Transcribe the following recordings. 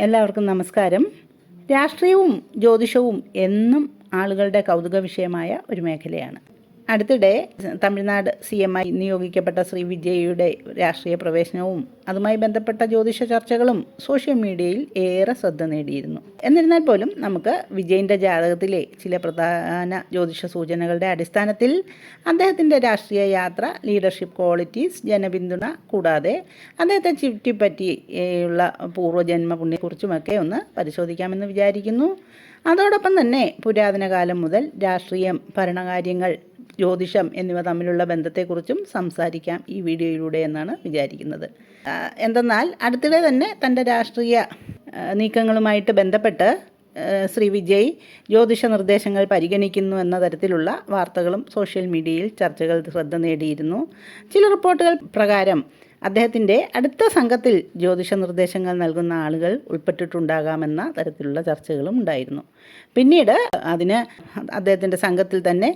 എല്ലാവർക്കും നമസ്കാരം. രാഷ്ട്രീയവും ജ്യോതിഷവും എന്നും ആളുകളുടെ കൗതുക വിഷയമായ ഒരു മേഖലയാണ്. അടുത്തിടെ തമിഴ്നാട് CM നിയോഗിക്കപ്പെട്ട ശ്രീ വിജയയുടെ രാഷ്ട്രീയ പ്രവേശനവും അതുമായി ബന്ധപ്പെട്ട ജ്യോതിഷ ചർച്ചകളും സോഷ്യൽ മീഡിയയിൽ ഏറെ ശ്രദ്ധ നേടിയിരുന്നു. എന്നിരുന്നാൽ പോലും നമുക്ക് വിജയൻ്റെ ജാതകത്തിലെ ചില പ്രധാന ജ്യോതിഷ സൂചനകളുടെ അടിസ്ഥാനത്തിൽ അദ്ദേഹത്തിൻ്റെ രാഷ്ട്രീയ യാത്ര, ലീഡർഷിപ്പ് ക്വാളിറ്റീസ്, ജനപിന്തുണ കൂടാതെ അദ്ദേഹത്തെ ചുറ്റിപ്പറ്റിയുള്ള പൂർവ്വജന്മ പുണ്യത്തെക്കുറിച്ചുമൊക്കെ ഒന്ന് പരിശോധിക്കാമെന്ന് വിചാരിക്കുന്നു. അതോടൊപ്പം തന്നെ പുരാതന കാലം മുതൽ രാഷ്ട്രീയം, ഭരണകാര്യങ്ങൾ, ജ്യോതിഷം എന്നിവ തമ്മിലുള്ള ബന്ധത്തെക്കുറിച്ചും സംസാരിക്കാം ഈ വീഡിയോയിലൂടെ എന്നാണ് വിചാരിക്കുന്നത്. എന്തെന്നാൽ അടുത്തിടെ തന്നെ തൻ്റെ രാഷ്ട്രീയ നീക്കങ്ങളുമായിട്ട് ബന്ധപ്പെട്ട് ശ്രീ വിജയ് ജ്യോതിഷ നിർദ്ദേശങ്ങൾ പരിഗണിക്കുന്നു എന്ന തരത്തിലുള്ള വാർത്തകളും സോഷ്യൽ മീഡിയയിൽ ചർച്ചകൾ ശ്രദ്ധ നേടിയിരുന്നു. ചില റിപ്പോർട്ടുകൾ പ്രകാരം അദ്ദേഹത്തിൻ്റെ അടുത്ത സംഘത്തിൽ ജ്യോതിഷ നിർദ്ദേശങ്ങൾ നൽകുന്ന ആളുകൾ ഉൾപ്പെട്ടിട്ടുണ്ടാകാമെന്ന തരത്തിലുള്ള ചർച്ചകളും ഉണ്ടായിരുന്നു. പിന്നീട് അതിന് അദ്ദേഹത്തിൻ്റെ സംഘത്തിൽ തന്നെ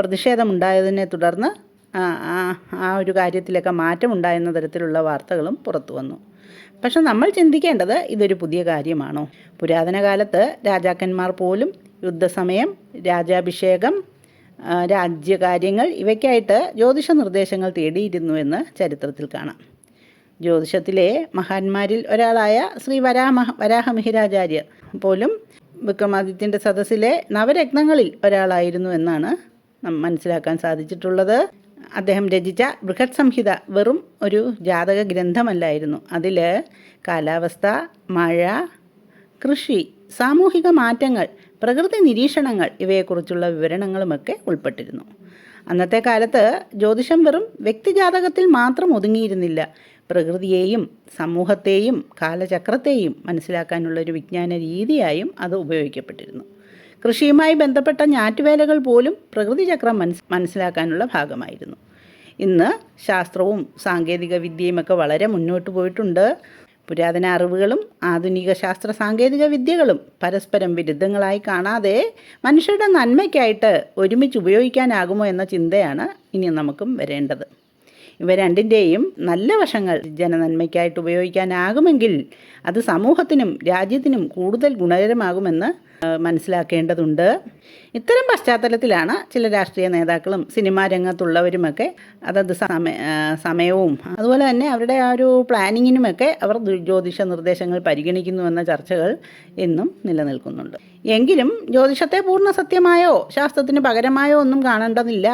പ്രതിഷേധമുണ്ടായതിനെ തുടർന്ന് ആ ഒരു കാര്യത്തിലൊക്കെ മാറ്റമുണ്ടായെന്ന തരത്തിലുള്ള വാർത്തകളും പുറത്തു വന്നു. പക്ഷെ നമ്മൾ ചിന്തിക്കേണ്ടത് ഇതൊരു പുതിയ കാര്യമാണോ? പുരാതന കാലത്ത് രാജാക്കന്മാർ പോലും യുദ്ധസമയം, രാജാഭിഷേകം, രാജ്യകാര്യങ്ങൾ ഇവയ്ക്കായിട്ട് ജ്യോതിഷ നിർദ്ദേശങ്ങൾ തേടിയിരുന്നു എന്ന് ചരിത്രത്തിൽ കാണാം. ജ്യോതിഷത്തിലെ മഹാന്മാരിൽ ഒരാളായ ശ്രീ വരാഹമിഹിരാചാര്യർ പോലും വിക്രമാദിത്യൻ്റെ സദസ്സിലെ നവരത്നങ്ങളിൽ ഒരാളായിരുന്നു എന്നാണ് മനസ്സിലാക്കാൻ സാധിച്ചിട്ടുള്ളത്. അദ്ദേഹം രചിച്ച ബൃഹത് സംഹിത വെറും ഒരു ജാതക ഗ്രന്ഥമല്ലായിരുന്നു. അതിൽ കാലാവസ്ഥ, മഴ, കൃഷി, സാമൂഹിക മാറ്റങ്ങൾ, പ്രകൃതി നിരീക്ഷണങ്ങൾ ഇവയെക്കുറിച്ചുള്ള വിവരണങ്ങളുമൊക്കെ ഉൾപ്പെട്ടിരുന്നു. അന്നത്തെ കാലത്ത് ജ്യോതിഷം വെറും വ്യക്തിജാതകത്തിൽ മാത്രം ഒതുങ്ങിയിരുന്നില്ല. പ്രകൃതിയെയും സമൂഹത്തെയും കാലചക്രത്തെയും മനസ്സിലാക്കാനുള്ളൊരു വിജ്ഞാന രീതിയായും അത് ഉപയോഗിക്കപ്പെട്ടിരുന്നു. കൃഷിയുമായി ബന്ധപ്പെട്ട ഞാറ്റുവേലകൾ പോലും പ്രകൃതിചക്രം മനസ്സിലാക്കാനുള്ള ഭാഗമായിരുന്നു. ഇന്ന് ശാസ്ത്രവും സാങ്കേതിക വിദ്യയുമൊക്കെ വളരെ മുന്നോട്ട് പോയിട്ടുണ്ട്. പുരാതന അറിവുകളും ആധുനിക ശാസ്ത്ര സാങ്കേതിക വിദ്യകളും പരസ്പരം വിരുദ്ധങ്ങളായി കാണാതെ മനുഷ്യരുടെ നന്മയ്ക്കായിട്ട് ഒരുമിച്ച് ഉപയോഗിക്കാനാകുമോ എന്ന ചിന്തയാണ് ഇനി നമുക്കും വരേണ്ടത്. ഇവ രണ്ടിൻ്റെയും നല്ല വശങ്ങൾ ജനനന്മയ്ക്കായിട്ട് ഉപയോഗിക്കാനാകുമെങ്കിൽ അത് സമൂഹത്തിനും രാജ്യത്തിനും കൂടുതൽ ഗുണകരമാകുമെന്ന് മനസ്സിലാക്കേണ്ടതുണ്ട്. ഇത്തരം പശ്ചാത്തലത്തിലാണ് ചില രാഷ്ട്രീയ നേതാക്കളും സിനിമാ രംഗത്തുള്ളവരുമൊക്കെ അതത് സമയവും അതുപോലെ തന്നെ അവരുടെ ആ ഒരു പ്ലാനിങ്ങിനുമൊക്കെ അവർ ജ്യോതിഷ നിർദ്ദേശങ്ങൾ പരിഗണിക്കുന്നുവെന്ന ചർച്ചകൾ ഇന്നും നിലനിൽക്കുന്നുണ്ട്. എങ്കിലും ജ്യോതിഷത്തെ പൂർണ്ണ സത്യമായോ ശാസ്ത്രത്തിന് പകരമായോ ഒന്നും കാണേണ്ടതില്ല.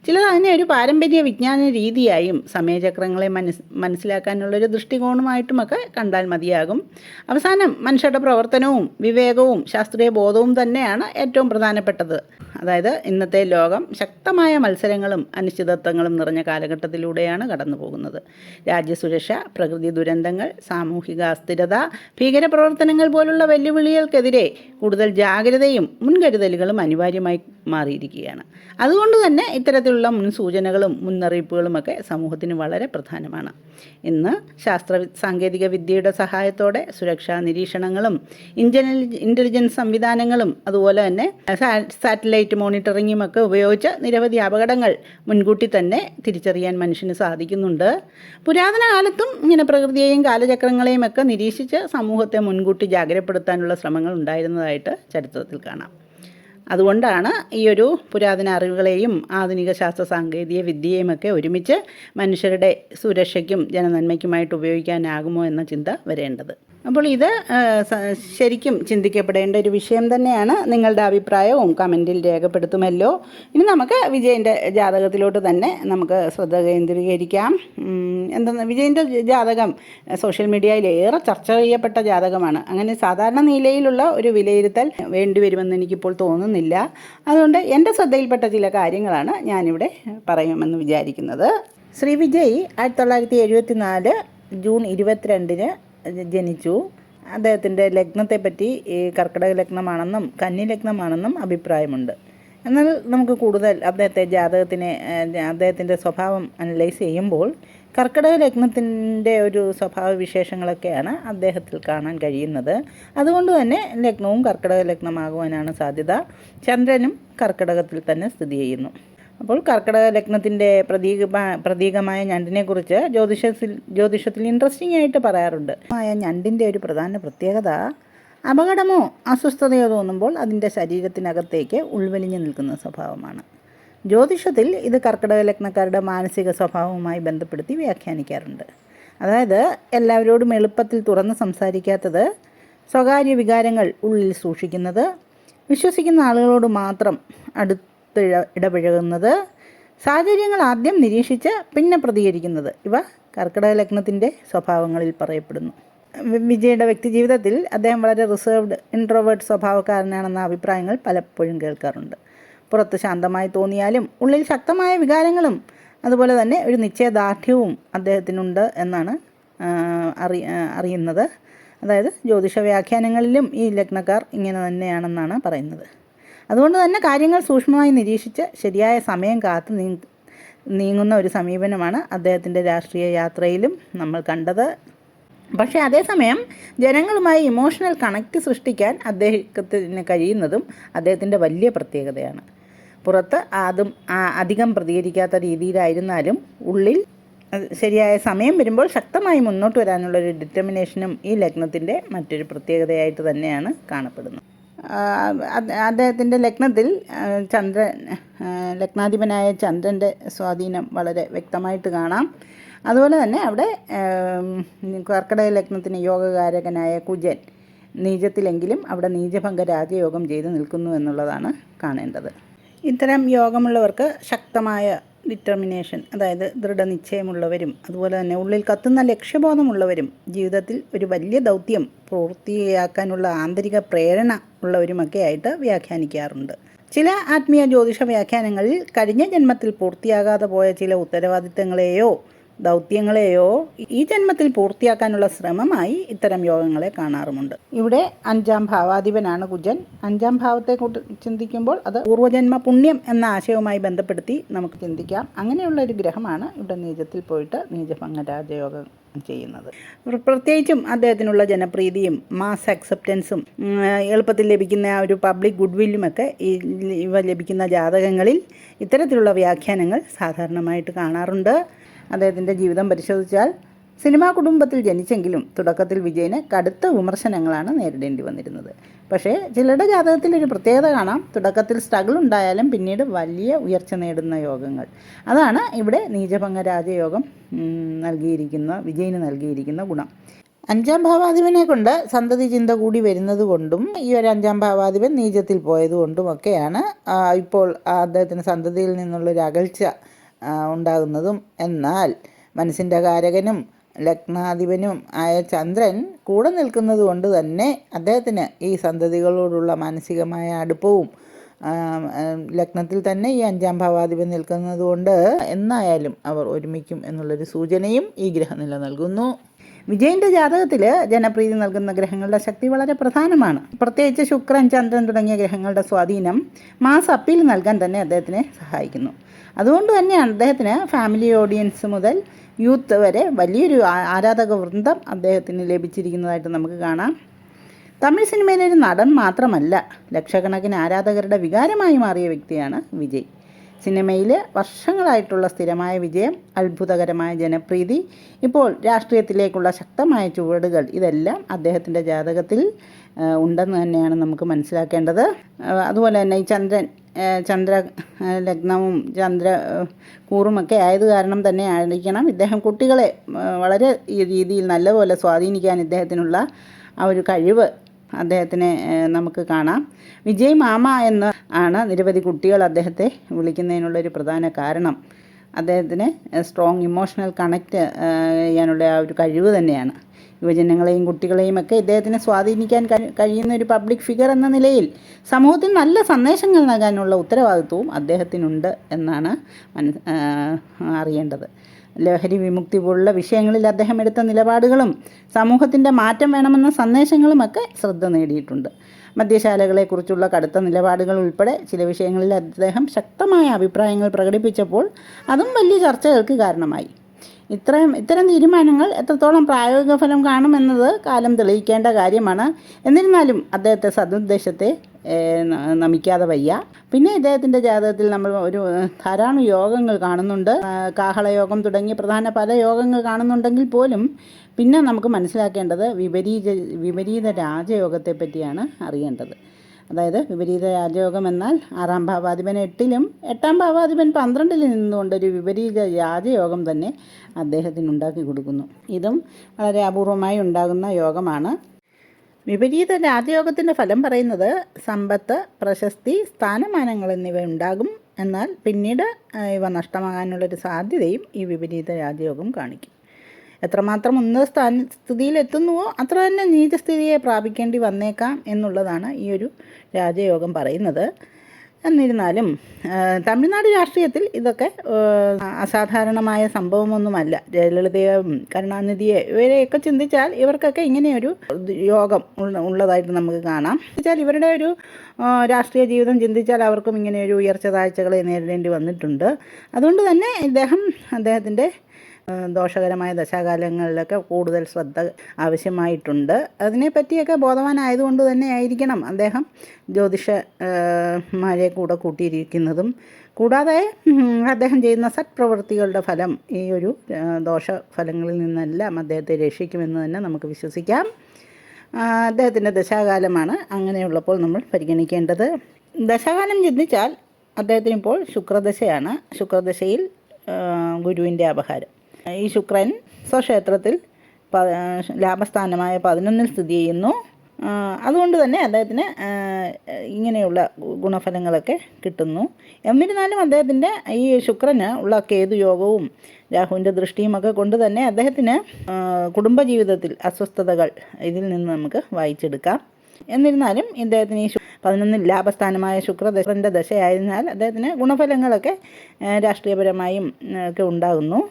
ചിലർ അതിനെ ഒരു പാരമ്പര്യ വിജ്ഞാന രീതിയായും സമയചക്രങ്ങളെ മനസ്സിലാക്കാനുള്ളൊരു ദൃഷ്ടികോണമായിട്ടുമൊക്കെ കണ്ടാൽ മതിയാകും. അവസാനം മനുഷ്യരുടെ പ്രവർത്തനവും വിവേകവും ശാസ്ത്രീയ ബോധവും തന്നെയാണ് ഏറ്റവും പ്രധാനപ്പെട്ടത്. അതായത് ഇന്നത്തെ ലോകം ശക്തമായ മത്സരങ്ങളും അനിശ്ചിതത്വങ്ങളും നിറഞ്ഞ കാലഘട്ടത്തിലൂടെയാണ് കടന്നു പോകുന്നത്. രാജ്യസുരക്ഷ, പ്രകൃതി ദുരന്തങ്ങൾ, സാമൂഹിക അസ്ഥിരത, ഭീകരപ്രവർത്തനങ്ങൾ പോലുള്ള വെല്ലുവിളികൾക്കെതിരെ കൂടുതൽ ജാഗ്രതയും മുൻകരുതലുകളും അനിവാര്യമായി മാറിയിരിക്കുകയാണ്. അതുകൊണ്ട് തന്നെ ഇത്തരത്തിലുള്ള മുൻസൂചനകളും മുന്നറിയിപ്പുകളുമൊക്കെ സമൂഹത്തിന് വളരെ പ്രധാനമാണ്. ഇന്ന് ശാസ്ത്ര സാങ്കേതിക വിദ്യയുടെ സഹായത്തോടെ സുരക്ഷാ നിരീക്ഷണങ്ങളും ഇൻ്റലിജൻസ് സംവിധാനങ്ങളും അതുപോലെ തന്നെ സാറ്റലൈറ്റ് മോണിറ്ററിങ്ങും ഒക്കെ ഉപയോഗിച്ച് നിരവധി അപകടങ്ങൾ മുൻകൂട്ടി തന്നെ തിരിച്ചറിയാൻ മനുഷ്യന് സാധിക്കുന്നുണ്ട്. പുരാതന കാലത്തും ഇങ്ങനെ പ്രകൃതിയെയും കാലചക്രങ്ങളെയും ഒക്കെ നിരീക്ഷിച്ച് സമൂഹത്തെ മുൻകൂട്ടി ജാഗ്രതപ്പെടുത്താനുള്ള ശ്രമങ്ങൾ ഉണ്ടായിരുന്നതായിട്ട് ചരിത്രത്തിൽ കാണാം. അതുകൊണ്ടാണ് ഈ ഒരു പുരാതന അറിവുകളെയും ആധുനിക ശാസ്ത്ര സാങ്കേതിക വിദ്യയുമൊക്കെ ഒരുമിച്ച് മനുഷ്യരുടെ സുരക്ഷയ്ക്കും ജനനന്മയ്ക്കുമായിട്ട് ഉപയോഗിക്കാനാകുമോ എന്ന ചിന്ത വരേണ്ടത്. അപ്പോൾ ഇത് ശരിക്കും ചിന്തിക്കപ്പെടേണ്ട ഒരു വിഷയം തന്നെയാണ്. നിങ്ങളുടെ അഭിപ്രായവും കമൻറ്റിൽ രേഖപ്പെടുത്തുമല്ലോ. ഇനി നമുക്ക് വിജയൻ്റെ ജാതകത്തിലോട്ട് തന്നെ നമുക്ക് ശ്രദ്ധ കേന്ദ്രീകരിക്കാം. എന്തെന്ന് വിജയൻ്റെ ജാതകം സോഷ്യൽ മീഡിയയിൽ ഏറെ ചർച്ച ചെയ്യപ്പെട്ട ജാതകമാണ്. അങ്ങനെ സാധാരണ നിലയിലുള്ള ഒരു വിലയിരുത്തൽ വേണ്ടിവരുമെന്ന് എനിക്കിപ്പോൾ തോന്നുന്നില്ല. അതുകൊണ്ട് എൻ്റെ ശ്രദ്ധയിൽപ്പെട്ട ചില കാര്യങ്ങളാണ് ഞാനിവിടെ പറയുമെന്ന് വിചാരിക്കുന്നത്. ശ്രീ വിജയ് 1974 ജൂൺ 22 ജനിച്ചു. അദ്ദേഹത്തിൻ്റെ ലഗ്നത്തെപ്പറ്റി കർക്കിടക ലഗ്നമാണെന്നും കന്നി ലഗ്നമാണെന്നും അഭിപ്രായമുണ്ട്. എന്നാൽ നമുക്ക് കൂടുതൽ അദ്ദേഹത്തിൻ്റെ സ്വഭാവം അനലൈസ് ചെയ്യുമ്പോൾ കർക്കിടക ലഗ്നത്തിൻ്റെ ഒരു സ്വഭാവ വിശേഷങ്ങളൊക്കെയാണ് അദ്ദേഹത്തിൽ കാണാൻ കഴിയുന്നത്. അതുകൊണ്ട് തന്നെ ലഗ്നവും കർക്കിടക ലഗ്നമാകുവാനാണ് സാധ്യത. ചന്ദ്രനും കർക്കിടകത്തിൽ തന്നെ സ്ഥിതി ചെയ്യുന്നു. അപ്പോൾ കർക്കിടക ലഗ്നത്തിൻ്റെ പ്രതീകമായ ഞണ്ടിനെക്കുറിച്ച് ജ്യോതിഷത്തിൽ ഇൻട്രസ്റ്റിംഗ് ആയിട്ട് പറയാറുണ്ട്. ഞണ്ടിൻ്റെ ഒരു പ്രധാന പ്രത്യേകത അപകടമോ അസ്വസ്ഥതയോ തോന്നുമ്പോൾ അതിൻ്റെ ശരീരത്തിനകത്തേക്ക് ഉൾവലിഞ്ഞു നിൽക്കുന്ന സ്വഭാവമാണ്. ജ്യോതിഷത്തിൽ ഇത് കർക്കിടക ലഗ്നക്കാരുടെ മാനസിക സ്വഭാവവുമായി ബന്ധപ്പെടുത്തി വ്യാഖ്യാനിക്കാറുണ്ട്. അതായത് എല്ലാവരോടും എളുപ്പത്തിൽ തുറന്ന് സംസാരിക്കാത്തത്, സ്വകാര്യ വികാരങ്ങൾ ഉള്ളിൽ സൂക്ഷിക്കുന്നത്, വിശ്വസിക്കുന്ന ആളുകളോട് മാത്രം ഇടപഴകുന്നത്, സാഹചര്യങ്ങൾ ആദ്യം നിരീക്ഷിച്ച് പിന്നെ പ്രതികരിക്കുന്നത്, ഇവ കർക്കിടക ലഗ്നത്തിൻ്റെ സ്വഭാവങ്ങളിൽ പറയപ്പെടുന്നു. വിജയുടെ വ്യക്തിജീവിതത്തിൽ അദ്ദേഹം വളരെ റിസർവ്ഡ്, ഇൻട്രോവേർട്ട് സ്വഭാവക്കാരനാണെന്ന അഭിപ്രായങ്ങൾ പലപ്പോഴും കേൾക്കാറുണ്ട്. പുറത്ത് ശാന്തമായി തോന്നിയാലും ഉള്ളിൽ ശക്തമായ വികാരങ്ങളും അതുപോലെ തന്നെ ഒരു നിശ്ചയദാർഢ്യവും അദ്ദേഹത്തിനുണ്ട് എന്നാണ് അറിയുന്നത്. അതായത് ജ്യോതിഷ വ്യാഖ്യാനങ്ങളിലും ഈ ലഗ്നക്കാർ ഇങ്ങനെ തന്നെയാണെന്നാണ് പറയുന്നത്. അതുകൊണ്ട് തന്നെ കാര്യങ്ങൾ സൂക്ഷ്മമായി നിരീക്ഷിച്ച് ശരിയായ സമയം കാത്ത് നീങ്ങുന്ന ഒരു സമീപനമാണ് അദ്ദേഹത്തിൻ്റെ രാഷ്ട്രീയ യാത്രയിലും നമ്മൾ കണ്ടത്. പക്ഷേ അതേസമയം ജനങ്ങളുമായി ഇമോഷണൽ കണക്റ്റ് സൃഷ്ടിക്കാൻ അദ്ദേഹത്തിന് കഴിയുന്നതും അദ്ദേഹത്തിൻ്റെ വലിയ പ്രത്യേകതയാണ്. പുറത്ത് അധികം പ്രതികരിക്കാത്ത രീതിയിലായിരുന്നാലും ഉള്ളിൽ ശരിയായ സമയം വരുമ്പോൾ ശക്തമായി മുന്നോട്ട് വരാനുള്ളൊരു ഡിറ്റർമിനേഷനും ഈ ലഗ്നത്തിൻ്റെ മറ്റൊരു പ്രത്യേകതയായിട്ട് തന്നെയാണ് കാണപ്പെടുന്നത്. അദ്ദേഹത്തിൻ്റെ ലഗ്നത്തിൽ ലഗ്നാധിപനായ ചന്ദ്രൻ്റെ സ്വാധീനം വളരെ വ്യക്തമായിട്ട് കാണാം. അതുപോലെ തന്നെ അവിടെ കർക്കിടക ലഗ്നത്തിന് യോഗകാരകനായ കുജൻ നീചത്തിലെങ്കിലും അവിടെ നീചഭംഗ രാജയോഗം ചെയ്ത് നിൽക്കുന്നു എന്നുള്ളതാണ് കാണേണ്ടത്. ഇത്തരം യോഗമുള്ളവർക്ക് ശക്തമായ ഡിറ്റർമിനേഷൻ, അതായത് ദൃഢനിശ്ചയമുള്ളവരും അതുപോലെ തന്നെ ഉള്ളിൽ കത്തുന്ന ലക്ഷ്യബോധമുള്ളവരും ജീവിതത്തിൽ ഒരു വലിയ ദൗത്യം പൂർത്തിയാക്കാനുള്ള ആന്തരിക പ്രേരണ ഉള്ളവരുമൊക്കെ ആയിട്ട് വ്യാഖ്യാനിക്കാറുണ്ട്. ചില ആത്മീയ ജ്യോതിഷ വ്യാഖ്യാനങ്ങളിൽ കഴിഞ്ഞ ജന്മത്തിൽ പൂർത്തിയാകാതെ പോയ ചില ഉത്തരവാദിത്തങ്ങളെയോ ദൗത്യങ്ങളെയോ ഈ ജന്മത്തിൽ പൂർത്തിയാക്കാനുള്ള ശ്രമമായി ഇത്തരം യോഗങ്ങളെ കാണാറുമുണ്ട്. ഇവിടെ 5ാം ഭാവാധിപനാണ് കുജൻ. 5ാം ഭാവത്തെ ചിന്തിക്കുമ്പോൾ അത് പൂർവ്വജന്മ പുണ്യം എന്ന ആശയവുമായി ബന്ധപ്പെടുത്തി നമുക്ക് ചിന്തിക്കാം. അങ്ങനെയുള്ള ഒരു ഗ്രഹമാണ് ഇവിടെ നീചത്തിൽ പോയിട്ട് നീചഭംഗ രാജയോഗം ചെയ്യുന്നത്. പ്രത്യേകിച്ചും അദ്ദേഹത്തിനുള്ള ജനപ്രീതിയും മാസ് അക്സെപ്റ്റൻസും എളുപ്പത്തിൽ ലഭിക്കുന്ന ആ ഒരു പബ്ലിക് ഗുഡ്വില്ലുമൊക്കെ ഇവ ലഭിക്കുന്ന ജാതകങ്ങളിൽ ഇത്തരത്തിലുള്ള വ്യാഖ്യാനങ്ങൾ സാധാരണമായിട്ട് കാണാറുണ്ട്. അദ്ദേഹത്തിൻ്റെ ജീവിതം പരിശോധിച്ചാൽ സിനിമാ കുടുംബത്തിൽ ജനിച്ചെങ്കിലും തുടക്കത്തിൽ വിജയന് കടുത്ത വിമർശനങ്ങളാണ് നേരിടേണ്ടി വന്നിരുന്നത്. പക്ഷേ ചിലരുടെ ജാതകത്തിൽ ഒരു പ്രത്യേകത കാണാം. തുടക്കത്തിൽ സ്ട്രഗിൾ ഉണ്ടായാലും പിന്നീട് വലിയ ഉയർച്ച നേടുന്ന യോഗങ്ങൾ. അതാണ് ഇവിടെ നീചഭംഗ രാജയോഗം വിജയന് നൽകിയിരിക്കുന്ന ഗുണം. 5ാം ഭാവാധിപനെ കൊണ്ട് സന്തതി ചിന്ത കൂടി വരുന്നത് കൊണ്ടും ഈ ഒരു 5ാം ഭാവാധിപൻ നീചത്തിൽ പോയതുകൊണ്ടുമൊക്കെയാണ് ഇപ്പോൾ അദ്ദേഹത്തിന് സന്തതിയിൽ നിന്നുള്ളൊരു അകൽച്ച ഉണ്ടാകുന്നതും. എന്നാൽ മനസ്സിൻ്റെ കാരകനും ലഗ്നാധിപനും ആയ ചന്ദ്രൻ കൂടെ നിൽക്കുന്നത് കൊണ്ട് തന്നെ അദ്ദേഹത്തിന് ഈ സന്തതികളോടുള്ള മാനസികമായ അടുപ്പവും ലഗ്നത്തിൽ തന്നെ ഈ 5ാം ഭാവാധിപൻ നിൽക്കുന്നത് കൊണ്ട് എന്നായാലും അവർ ഒരുമിക്കും എന്നുള്ളൊരു സൂചനയും ഈ ഗ്രഹനില നൽകുന്നു. വിജയൻ്റെ ജാതകത്തിൽ ജനപ്രീതി നൽകുന്ന ഗ്രഹങ്ങളുടെ ശക്തി വളരെ പ്രധാനമാണ്. പ്രത്യേകിച്ച് ശുക്രൻ, ചന്ദ്രൻ തുടങ്ങിയ ഗ്രഹങ്ങളുടെ സ്വാധീനം മാസ് അപ്പീൽ നൽകാൻ തന്നെ അദ്ദേഹത്തിനെ സഹായിക്കുന്നു. അതുകൊണ്ട് തന്നെയാണ് അദ്ദേഹത്തിന് ഫാമിലി ഓഡിയൻസ് മുതൽ യൂത്ത് വരെ വലിയൊരു ആരാധക വൃന്ദം അദ്ദേഹത്തിന് ലഭിച്ചിരിക്കുന്നതായിട്ട് നമുക്ക് കാണാം. തമിഴ് സിനിമയിലെ ഒരു നടൻ മാത്രമല്ല, ലക്ഷക്കണക്കിന് ആരാധകരുടെ വികാരമായി മാറിയ വ്യക്തിയാണ് വിജയ്. സിനിമയിൽ വർഷങ്ങളായിട്ടുള്ള സ്ഥിരമായ വിജയം, അത്ഭുതകരമായ ജനപ്രീതി, ഇപ്പോൾ രാഷ്ട്രീയത്തിലേക്കുള്ള ശക്തമായ ചുവടുകൾ, ഇതെല്ലാം അദ്ദേഹത്തിൻ്റെ ജാതകത്തിൽ ഉണ്ടെന്ന് തന്നെയാണ് നമുക്ക് മനസ്സിലാക്കേണ്ടത്. അതുപോലെ തന്നെ ഈ ചന്ദ്ര ലഗ്നവും ചന്ദ്ര കൂറുമൊക്കെ ആയത് കാരണം തന്നെ ആയിരിക്കണം ഇദ്ദേഹം കുട്ടികളെ വളരെ ഈ രീതിയിൽ നല്ലപോലെ സ്വാധീനിക്കാൻ ഇദ്ദേഹത്തിനുള്ള ആ ഒരു കഴിവ് അദ്ദേഹത്തിനെ നമുക്ക് കാണാം. വിജയ് മാമ എന്ന് ആണ് നിരവധി കുട്ടികൾ അദ്ദേഹത്തെ വിളിക്കുന്നതിനുള്ളൊരു പ്രധാന കാരണം. അദ്ദേഹത്തിന് സ്ട്രോങ് ഇമോഷണൽ കണക്റ്റ് ചെയ്യാനുള്ള ആ ഒരു കഴിവ് തന്നെയാണ്. യുവജനങ്ങളെയും കുട്ടികളെയും ഒക്കെ ഇദ്ദേഹത്തിനെ സ്വാധീനിക്കാൻ കഴിയുന്ന ഒരു പബ്ലിക് ഫിഗർ എന്ന നിലയിൽ സമൂഹത്തിന് നല്ല സന്ദേശങ്ങൾ നൽകാനുള്ള ഉത്തരവാദിത്വവും അദ്ദേഹത്തിനുണ്ട് എന്നാണ് അറിയേണ്ടത്. ലഹരി വിമുക്തി പോലുള്ള വിഷയങ്ങളിൽ അദ്ദേഹം എടുത്ത നിലപാടുകളും സമൂഹത്തിൻ്റെ മാറ്റം വേണമെന്ന സന്ദേശങ്ങളുമൊക്കെ ശ്രദ്ധ നേടിയിട്ടുണ്ട്. മദ്യശാലകളെക്കുറിച്ചുള്ള കടുത്ത നിലപാടുകൾ ഉൾപ്പെടെ ചില വിഷയങ്ങളിൽ അദ്ദേഹം ശക്തമായ അഭിപ്രായങ്ങൾ പ്രകടിപ്പിച്ചപ്പോൾ അതും വലിയ ചർച്ചകൾക്ക് കാരണമായി. ഇത്തരം തീരുമാനങ്ങൾ എത്രത്തോളം പ്രായോഗിക ഫലം കാണുമെന്നത് കാലം തെളിയിക്കേണ്ട കാര്യമാണ്. എന്നിരുന്നാലും അദ്ദേഹത്തെ സതുദ്ദേശത്തെ നമിക്കാതെ വയ്യ. പിന്നെ ഇദ്ദേഹത്തിൻ്റെ ജാതകത്തിൽ നമ്മൾ ധാരാളം യോഗങ്ങൾ കാണുന്നുണ്ട്. കാഹളയോഗം തുടങ്ങിയ പ്രധാന പല യോഗങ്ങൾ കാണുന്നുണ്ടെങ്കിൽ പോലും പിന്നെ നമുക്ക് മനസ്സിലാക്കേണ്ടത് വിപരീത രാജയോഗത്തെ പറ്റിയാണ് അറിയേണ്ടത്. അതായത് വിപരീത രാജയോഗം എന്നാൽ 6-ാം ഭാവാധിപൻ 8-ലും 8-ാം ഭാവാധിപൻ 12-ൽ നിന്നുകൊണ്ട് ഒരു വിപരീത രാജയോഗം തന്നെ അദ്ദേഹത്തിന് ഉണ്ടാക്കി കൊടുക്കുന്നു. ഇതും വളരെ അപൂർവമായി ഉണ്ടാകുന്ന യോഗമാണ്. വിപരീത രാജയോഗത്തിൻ്റെ ഫലം പറയുന്നത് സമ്പത്ത്, പ്രശസ്തി, സ്ഥാനമാനങ്ങൾ എന്നിവ ഉണ്ടാകും. എന്നാൽ പിന്നീട് ഇവ നഷ്ടമാകാനുള്ളൊരു സാധ്യതയും ഈ വിപരീത രാജയോഗം കാണിക്കും. എത്രമാത്രം ഉന്നത സ്ഥിതിയിലെത്തുന്നുവോ അത്ര തന്നെ നീചസ്ഥിതിയെ പ്രാപിക്കേണ്ടി വന്നേക്കാം എന്നുള്ളതാണ് ഈ ഒരു രാജയോഗം പറയുന്നത്. എന്നിരുന്നാലും തമിഴ്നാട് രാഷ്ട്രീയത്തിൽ ഇതൊക്കെ അസാധാരണമായ സംഭവമൊന്നുമല്ല. ജയലളിതയും കരുണാനിധിയെ ഇവരെയൊക്കെ ചിന്തിച്ചാൽ ഇവർക്കൊക്കെ ഇങ്ങനെയൊരു യോഗം ഉള്ളതായിട്ട് നമുക്ക് കാണാം. ചിന്തിച്ചാൽ ഇവരുടെ ഒരു രാഷ്ട്രീയ ജീവിതം ചിന്തിച്ചാൽ അവർക്കും ഇങ്ങനെയൊരു ഉയർച്ച താഴ്ചകളെ നേരിടേണ്ടി വന്നിട്ടുണ്ട്. അതുകൊണ്ട് തന്നെ അദ്ദേഹത്തിൻ്റെ ദോഷകരമായ ദശാകാലങ്ങളിലൊക്കെ കൂടുതൽ ശ്രദ്ധ ആവശ്യമായിട്ടുണ്ട്. അതിനെപ്പറ്റിയൊക്കെ ബോധവാനായതുകൊണ്ട് തന്നെ ആയിരിക്കണം അദ്ദേഹം ജ്യോതിഷന്മാരെ കൂടെ കൂട്ടിയിരിക്കുന്നതും. കൂടാതെ അദ്ദേഹം ചെയ്യുന്ന സത്പ്രവൃത്തികളുടെ ഫലം ഈ ഒരു ദോഷഫലങ്ങളിൽ നിന്നെല്ലാം അദ്ദേഹത്തെ രക്ഷിക്കുമെന്ന് തന്നെ നമുക്ക് വിശ്വസിക്കാം. അദ്ദേഹത്തിൻ്റെ ദശാകാലമാണ് അങ്ങനെയുള്ളപ്പോൾ നമ്മൾ പരിഗണിക്കേണ്ടത്. ദശാകാലം ചിന്തിച്ചാൽ അദ്ദേഹത്തിന് ഇപ്പോൾ ശുക്രദശയാണ്. ശുക്രദശയിൽ ഗുരുവിൻ്റെ അപഹാരം. ഈ ശുക്രൻ സ്വക്ഷേത്രത്തിൽ ലാഭസ്ഥാനമായ 11-ൽ സ്ഥിതി ചെയ്യുന്നു. അതുകൊണ്ട് തന്നെ അദ്ദേഹത്തിന് ഇങ്ങനെയുള്ള ഗുണഫലങ്ങളൊക്കെ കിട്ടുന്നു. എന്നിരുന്നാലും അദ്ദേഹത്തിൻ്റെ ഈ ശുക്രന് ഉള്ള കേതു യോഗവും രാഹുവിൻ്റെ ദൃഷ്ടിയുമൊക്കെ കൊണ്ട് തന്നെ അദ്ദേഹത്തിന് കുടുംബജീവിതത്തിൽ അസ്വസ്ഥതകൾ ഇതിൽ നിന്ന് നമുക്ക് വായിച്ചെടുക്കാം. എന്നിരുന്നാലും ഇദ്ദേഹത്തിന് ഈ 11-ൽ ലാഭസ്ഥാനമായ ശുക്രദശൻ്റെ ദശയായതിനാൽ അദ്ദേഹത്തിന് ഗുണഫലങ്ങളൊക്കെ രാഷ്ട്രീയപരമായും ഒക്കെ ഉണ്ടാകുന്നു.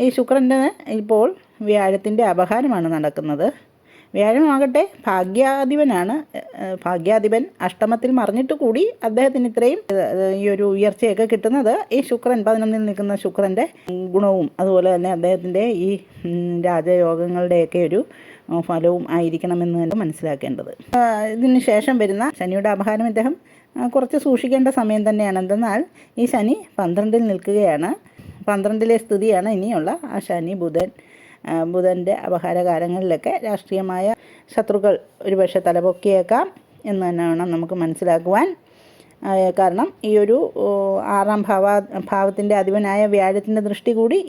ഈ ശുക്രൻ്റെ ഇപ്പോൾ വ്യാഴത്തിൻ്റെ അപഹാരമാണ് നടക്കുന്നത്. വ്യാഴമാകട്ടെ ഭാഗ്യാധിപനാണ്. ഭാഗ്യാധിപൻ അഷ്ടമത്തിൽ മറിഞ്ഞിട്ട് കൂടി അദ്ദേഹത്തിന് ഇത്രയും ഈ ഒരു ഉയർച്ചയൊക്കെ കിട്ടുന്നത് ഈ ശുക്രൻ 11-ൽ നിൽക്കുന്ന ശുക്രൻ്റെ ഗുണവും അതുപോലെ തന്നെ അദ്ദേഹത്തിൻ്റെ ഈ രാജയോഗങ്ങളുടെയൊക്കെ ഒരു ഫലവും ആയിരിക്കണമെന്ന് തന്നെ മനസ്സിലാക്കേണ്ടത്. ഇതിന് ശേഷം വരുന്ന ശനിയുടെ അപഹാരം ഇദ്ദേഹം കുറച്ച് സൂക്ഷിക്കേണ്ട സമയം തന്നെയാണ്. എന്തെന്നാൽ ഈ ശനി 12-ൽ നിൽക്കുകയാണ്. 12-ലെ സ്ഥിതിയാണ് ഇനിയുള്ള ആ ശനി ബുധൻ്റെ അപഹാരകാലങ്ങളിലൊക്കെ രാഷ്ട്രീയമായ ശത്രുക്കൾ ഒരുപക്ഷെ തലപൊക്കിയേക്കാം എന്ന് തന്നെ വേണം നമുക്ക് മനസ്സിലാക്കുവാൻ. കാരണം ഈ ഒരു 6-ാം ഭാവത്തിൻ്റെ അധിപനായ വ്യാഴത്തിൻ്റെ ദൃഷ്ടി കൂടി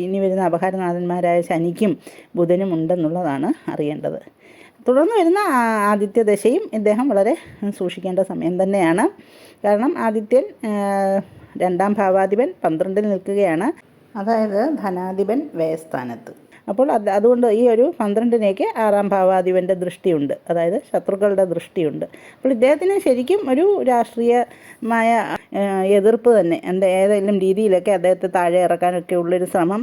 ഇനി വരുന്ന അപഹാരനാഥന്മാരായ ശനിക്കും ബുധനും ഉണ്ടെന്നുള്ളതാണ് അറിയേണ്ടത്. തുടർന്ന് വരുന്ന ആദിത്യദശയും ഇദ്ദേഹം വളരെ സൂക്ഷിക്കേണ്ട സമയം തന്നെയാണ്. കാരണം ആദിത്യൻ 2-ാം ഭാവാധിപൻ 12-ൽ നിൽക്കുകയാണ്. അതായത് ധനാധിപൻ വ്യയസ്ഥാനത്ത്. അപ്പോൾ അതുകൊണ്ട് ഈ ഒരു 12-ലേക്ക് 6-ാം ഭാവാധിപൻ്റെ ദൃഷ്ടിയുണ്ട്, അതായത് ശത്രുക്കളുടെ ദൃഷ്ടിയുണ്ട്. അപ്പോൾ ഇദ്ദേഹത്തിന് ശരിക്കും ഒരു രാഷ്ട്രീയമായ എതിർപ്പ് തന്നെ ഏതെങ്കിലും രീതിയിലൊക്കെ അദ്ദേഹത്തെ താഴെ ഇറക്കാനൊക്കെ ഉള്ളൊരു ശ്രമം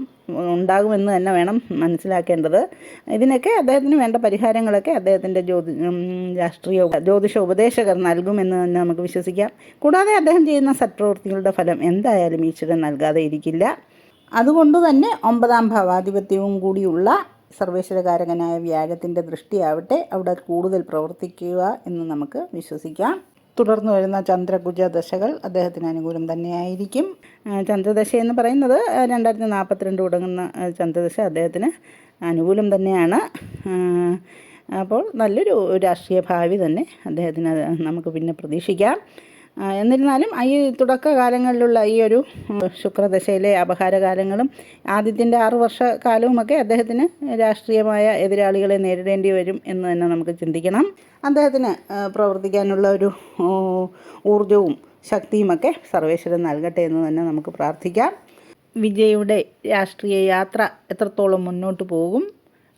ഉണ്ടാകുമെന്ന് തന്നെ വേണം മനസ്സിലാക്കേണ്ടത്. ഇതിനൊക്കെ അദ്ദേഹത്തിന് വേണ്ട പരിഹാരങ്ങളൊക്കെ അദ്ദേഹത്തിൻ്റെ ജ്യോതിഷ ഉപദേശകർ നൽകുമെന്ന് തന്നെ നമുക്ക് വിശ്വസിക്കാം. കൂടാതെ അദ്ദേഹം ചെയ്യുന്ന സത്പ്രവൃത്തികളുടെ ഫലം എന്തായാലും ഈശ്വരൻ നൽകാതെ ഇരിക്കില്ല. അതുകൊണ്ട് തന്നെ 9-ാം ഭാവാധിപത്യവും കൂടിയുള്ള സർവേശ്വരകാരകനായ വ്യാഴത്തിൻ്റെ ദൃഷ്ടിയാവട്ടെ അവിടെ കൂടുതൽ പ്രവർത്തിക്കുക എന്ന് നമുക്ക് വിശ്വസിക്കാം. തുടർന്ന് വരുന്ന ചന്ദ്രകുജ ദശകൾ അദ്ദേഹത്തിന് അനുകൂലം തന്നെയായിരിക്കും. ചന്ദ്രദശ എന്ന് പറയുന്നത് 2042 തുടങ്ങുന്ന ചന്ദ്രദശ അദ്ദേഹത്തിന് അനുകൂലം തന്നെയാണ്. അപ്പോൾ നല്ലൊരു രാഷ്ട്രീയ ഭാവി തന്നെ അദ്ദേഹത്തിന് നമുക്ക് പിന്നെ പ്രതീക്ഷിക്കാം. എന്നിരുന്നാലും ഈ തുടക്കകാലങ്ങളിലുള്ള ഈ ഒരു ശുക്രദശയിലെ അപഹാരകാലങ്ങളും ആദ്യത്തിൻ്റെ 6 വർഷക്കാലവുമൊക്കെ അദ്ദേഹത്തിന് രാഷ്ട്രീയമായ എതിരാളികളെ നേരിടേണ്ടി വരും എന്ന് തന്നെ നമുക്ക് ചിന്തിക്കണം. അദ്ദേഹത്തിന് പ്രവർത്തിക്കാനുള്ള ഒരു ഊർജവും ശക്തിയുമൊക്കെ സർവേശ്വരൻ നൽകട്ടെ എന്ന് തന്നെ നമുക്ക് പ്രാർത്ഥിക്കാം. വിജയുടെ രാഷ്ട്രീയ യാത്ര എത്രത്തോളം മുന്നോട്ട് പോകും,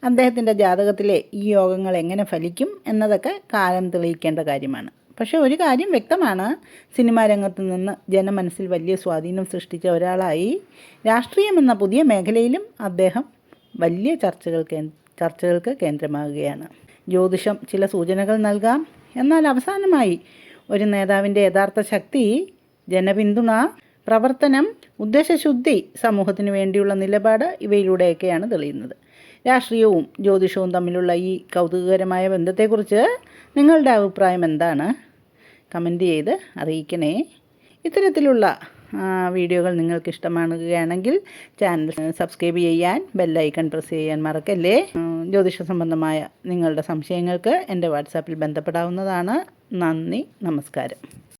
അദ്ദേഹത്തിൻ്റെ ജാതകത്തിലെ ഈ യോഗങ്ങൾ എങ്ങനെ ഫലിക്കും എന്നതൊക്കെ കാലം തെളിയിക്കേണ്ട കാര്യമാണ്. പക്ഷേ ഒരു കാര്യം വ്യക്തമാണ്, സിനിമാ രംഗത്ത് നിന്ന് ജനമനസ്സിൽ വലിയ സ്വാധീനം സൃഷ്ടിച്ച ഒരാളായി രാഷ്ട്രീയം എന്ന പുതിയ മേഖലയിലും അദ്ദേഹം വലിയ ചർച്ചകൾക്ക് കേന്ദ്രമാകുകയാണ്. ജ്യോതിഷം ചില സൂചനകൾ നൽകാം. എന്നാൽ അവസാനമായി ഒരു നേതാവിൻ്റെ യഥാർത്ഥ ശക്തി, ജനപിന്തുണ, പ്രവർത്തനം, ഉദ്ദേശശുദ്ധി, സമൂഹത്തിന് വേണ്ടിയുള്ള നിലപാട് ഇവയിലൂടെയൊക്കെയാണ് തെളിയുന്നത്. രാഷ്ട്രീയവും ജ്യോതിഷവും തമ്മിലുള്ള ഈ കൗതുകകരമായ ബന്ധത്തെക്കുറിച്ച് നിങ്ങളുടെ അഭിപ്രായം എന്താണ്? കമൻറ്റ് ചെയ്ത് അറിയിക്കണേ. ഇത്തരത്തിലുള്ള വീഡിയോകൾ നിങ്ങൾക്ക് ഇഷ്ടമാകുകയാണെങ്കിൽ ചാനൽ സബ്സ്ക്രൈബ് ചെയ്യാൻ, ബെല്ലൈക്കൺ പ്രസ് ചെയ്യാൻ മറക്കല്ലേ. ജ്യോതിഷ സംബന്ധമായ നിങ്ങളുടെ സംശയങ്ങൾക്ക് എൻ്റെ വാട്സാപ്പിൽ ബന്ധപ്പെടാവുന്നതാണ്. നന്ദി, നമസ്കാരം.